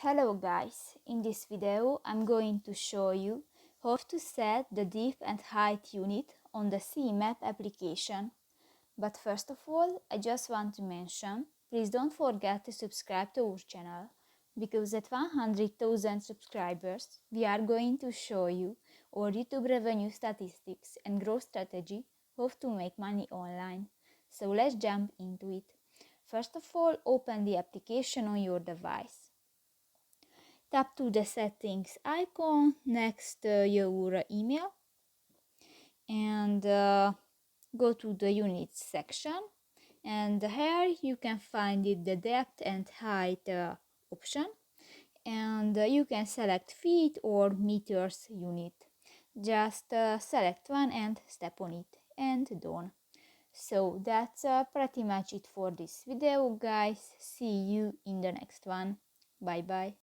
Hello guys, in this video I'm going to show you how to set the depth and height unit on the CMap application. But first of all, I just want to mention, please don't forget to subscribe to our channel, because at 100,000 subscribers we are going to show you our YouTube revenue statistics and growth strategy, how to make money online. So let's jump into it. First of all, open the application on your device. Tap to the settings icon next your email and go to the units section, and here you can find the depth and height option, and you can select feet or meters unit. Just select one and step on it and done. So that's pretty much it for this video guys. See you in the next one. Bye bye.